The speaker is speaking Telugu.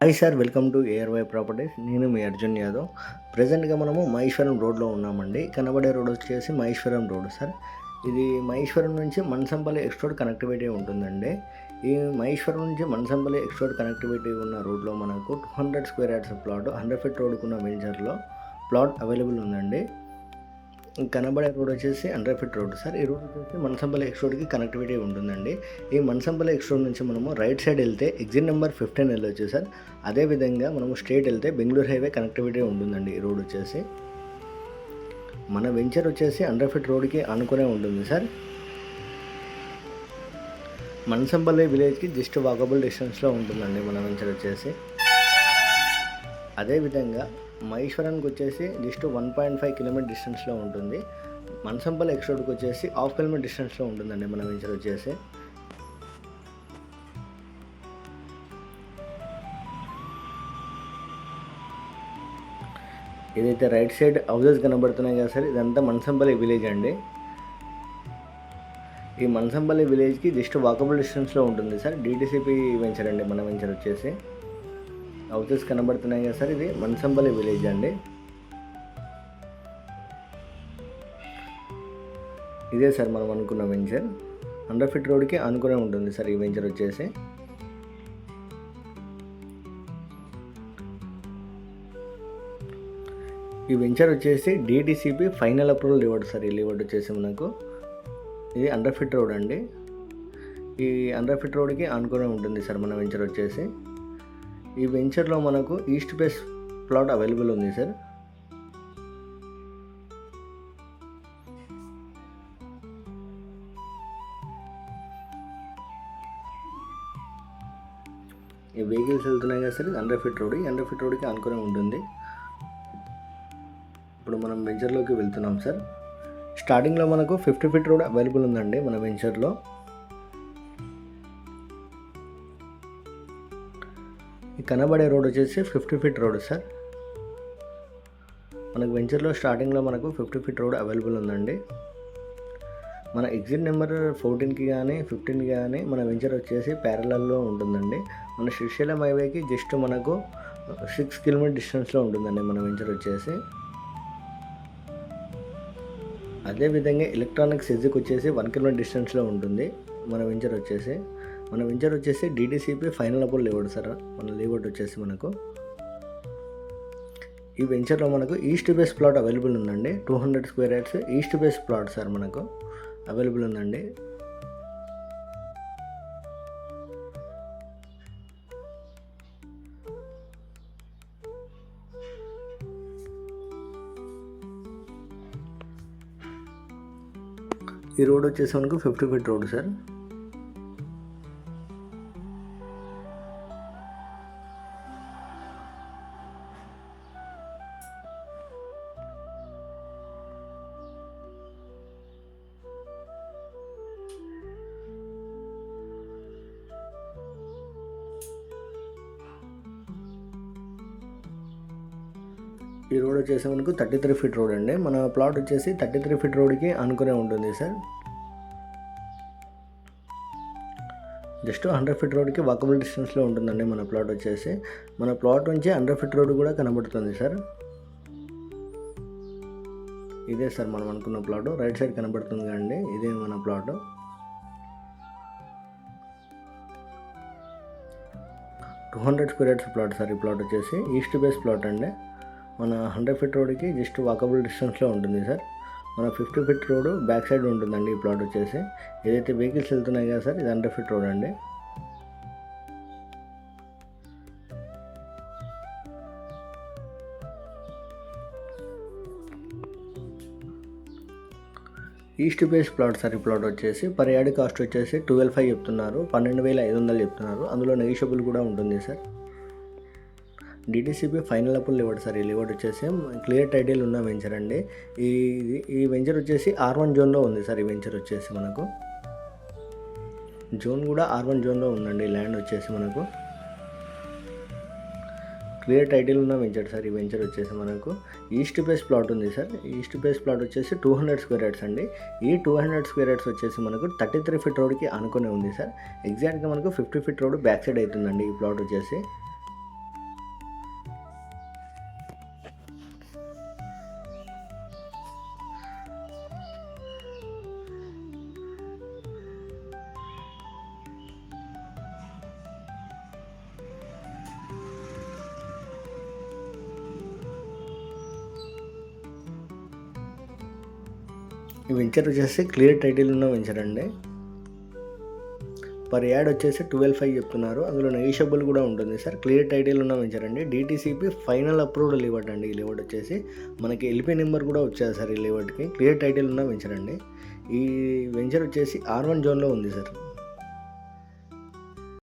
Hi sir, welcome to ARY properties. నేను మీ అర్జున్ యాదవ్. ప్రజెంట్గా మనము మహేశ్వరం రోడ్లో ఉన్నామండి. కనబడే రోడ్ వచ్చేసి మహేశ్వరం రోడ్ సార్. ఇది మహేశ్వరం నుంచి మన్సంపల్లి ఎక్స్ రోడ్ కనెక్టివిటీ ఉంటుందండి. ఈ మహేశ్వరం నుంచి మన్సంపల్లి ఎక్స్ రోడ్ కనెక్టివిటీ ఉన్న రోడ్లో మనకు 200 స్క్వేర్ యార్డ్స్ ప్లాట్ 100 ఫీట్ రోడ్కున్న వెంచర్లో ప్లాట్ అవైలబుల్ ఉందండి. కనబడే రోడ్ వచ్చేసి 100 ఫీట్ రోడ్ సార్. ఈ రోడ్ వచ్చేసి మన్సంపల్లి ఎక్స్ రోడ్కి కనెక్టివిటీ ఉంటుందండి. ఈ మన్సంపల్లి ఎక్స్ రోడ్ నుంచి మనము రైట్ సైడ్ వెళ్తే ఎగ్జిట్ నెంబర్ 15 వెళ్ళొచ్చు సార్. అదేవిధంగా మనము స్ట్రేట్ వెళ్తే బెంగళూరు హైవే కనెక్టివిటీ ఉంటుందండి. ఈ రోడ్ వచ్చేసి మన వెంచర్ వచ్చేసి 100 ఫీట్ రోడ్కి ఆనుకునే ఉంటుంది సార్. మన్సంపల్లి విలేజ్కి జస్ట్ వాకబుల్ డిస్టెన్స్లో ఉంటుందండి మన వెంచర్ వచ్చేసి. అదేవిధంగా మహేశ్వరానికి వచ్చేసి జస్ట్ 1.5 కిలోమీటర్ డిస్టెన్స్లో ఉంటుంది. మన్సంపల్లి ఎక్స్ రోడ్కి వచ్చేసి 1/2 కిలోమీటర్ డిస్టెన్స్లో ఉంటుందండి మన వెంచర్ వచ్చేసి. ఏదైతే రైట్ సైడ్ హౌసెస్ కనబడుతున్నాయి కదా సార్, ఇదంతా మన్సంపల్లి విలేజ్ అండి. ఈ మన్సంపల్లి విలేజ్కి జస్ట్ వాకబుల్ డిస్టెన్స్లో ఉంటుంది సార్. డిటిసిపి వెంచర్ అండి మన వెంచర్ వచ్చేసి. హౌసెస్ కనబడుతున్నాయి కదా సార్, ఇది మన్సంపల్లి విలేజ్ అండి. ఇదే సార్ మనం అనుకున్న వెంచర్. 100 ఫీట్ రోడ్కి అనుకునే ఉంటుంది సార్ ఈ వెంచర్ వచ్చేసి. ఈ వెంచర్ వచ్చేసి డిటిసిపి ఫైనల్ అప్రూవల్ ఇవ్వడు సార్. ఈ లివర్డ్ వచ్చేసి మనకు ఇది 100 ఫీట్ రోడ్ అండి. ఈ 100 ఫీట్ రోడ్కి అనుకునే ఉంటుంది సార్ మన వెంచర్ వచ్చేసి. ఈ వెంచర్లో మనకు ఈస్ట్ ఫేస్ ప్లాట్ అవైలబుల్ ఉంది సార్. ఈ వెహికల్స్ వెళ్తున్నాయి కదా సార్, 100 ఫీట్ రోడ్. 100 ఫీట్ రోడ్కి అనుకునే ఉంటుంది. ఇప్పుడు మనం వెంచర్లోకి వెళ్తున్నాం సార్. స్టార్టింగ్లో మనకు 50 ఫీట్ రోడ్ అవైలబుల్ ఉందండి మన వెంచర్లో. ఈ కనబడే రోడ్ వచ్చేసి 50 ఫీట్ రోడ్ సార్. మనకు వెంచర్లో స్టార్టింగ్లో మనకు 50 ఫీట్ రోడ్ అవైలబుల్ ఉందండి. మన ఎగ్జిట్ నెంబర్ 14కి కానీ 15కి కానీ మన వెంచర్ వచ్చేసి ప్యారలల్లో ఉంటుందండి. మన శ్రీశైలం హైవేకి జస్ట్ మనకు 6 కిలోమీటర్ డిస్టెన్స్లో ఉంటుందండి మన వెంచర్ వచ్చేసి. అదేవిధంగా ఎలక్ట్రానిక్స్ ఎగ్జిట్ వచ్చేసి 1 కిలోమీటర్ డిస్టెన్స్లో ఉంటుంది మన వెంచర్ వచ్చేసి. మన వెంచర్ వచ్చేసి DTCP final approval layout sir. మన లేఅవుట్ వచ్చేసి మనకు ఈ వెంచర్లో మనకు ఈస్ట్ బేస్ ప్లాట్ అవైలబుల్ ఉందండి. 200 square yards east base plot sir మనకు అవైలబుల్ ఉందండి. ఈ రోడ్ వచ్చేసి మనకు 50 ఫీట్ రోడ్ సార్. ఈ రోడ్ వచ్చేసి మనకు 33 ఫీట్ రోడ్ అండి. మన ప్లాట్ వచ్చేసి 33 ఫీట్ రోడ్కి అనుకునే ఉంటుంది సార్. జస్ట్ 100 ఫీట్ రోడ్కి వాకబుల్ డిస్టెన్స్లో ఉంటుందండి మన ప్లాట్ వచ్చేసి. మన ప్లాట్ నుంచి 100 ఫీట్ రోడ్ కూడా కనబడుతుంది సార్. ఇదే సార్ మనం అనుకున్న ప్లాట్. రైట్ సైడ్ కనబడుతుంది అండి, ఇదే మన plot. 200 square yards plot sir. ఈ ప్లాట్ వచ్చేసి ఈస్ట్ బేస్ ప్లాట్ అండి. మన 100 ఫీట్ రోడ్కి జస్ట్ వాకబుల్ డిస్టెన్స్లో ఉంటుంది సార్. మన 50 ఫీట్ రోడ్ బ్యాక్ సైడ్ ఉంటుందండి ఈ ప్లాట్ వచ్చేసి. ఏదైతే వెహికల్స్ వెళ్తున్నాయి కదా సార్, ఇది 100 ఫీట్ రోడ్ అండి. East base plot sir. ఈ ప్లాట్ వచ్చేసి పర్ యార్డ్ కాస్ట్ వచ్చేసి 12,500 చెప్తున్నారు, 12,500 చెప్తున్నారు. అందులో నెగిషియబుల్ కూడా ఉంటుంది సార్. డిటిసిపి ఫైనల్ అప్రూవల్ ఇవ్వడు సార్. ఈ లివర్డ్ వచ్చేసి క్లియర్ టైటిల్ ఉన్న వెంచర్ అండి. ఈ వెంచర్ వచ్చేసి R1 జోన్లో ఉంది సార్. ఈ వెంచర్ వచ్చేసి మనకు జోన్ కూడా R1 జోన్లో ఉందండి. ల్యాండ్ వచ్చేసి మనకు క్లియర్ టైటిల్ ఉన్న వెంచర్ సార్. ఈ వెంచర్ వచ్చేసి మనకు ఈస్ట్ బేస్ ప్లాట్ ఉంది సార్. ఈస్ట్ బేస్ ప్లాట్ వచ్చేసి 200 స్క్వేర్ యార్డ్స్ అండి. ఈ 200 స్క్వేర్ యార్డ్స్ వచ్చేసి మనకు 33 ఫీట్ రోడ్కి అనుకునే ఉంది సార్. ఎగ్జాక్ట్గా మనకు 50 ఫీట్ రోడ్ బ్యాక్ సైడ్ అవుతుందండి ఈ ప్లాట్ వచ్చేసి. ఈ వెంచర్ వచ్చేసి క్లియర్ టైటిల్ ఉన్న వెంచర్ అండి. పర్ యాడ్ వచ్చేసి 12.5 చెప్తున్నారు. అందులో నెగిషియబుల్ కూడా ఉంటుంది సార్. క్లియర్ టైటిల్ ఉన్న వెంచర్ అండి. DTCP ఫైనల్ అప్రూవ్డ్ లివర్డ్ అండి. ఈ లివర్డ్ వచ్చేసి మనకి LP నెంబర్ కూడా వచ్చేది సార్. ఈ లివర్డ్కి క్లియర్ టైటిల్ ఉన్న వెంచర్ అండి. ఈ వెంచర్ వచ్చేసి R1 జోన్లో ఉంది సార్.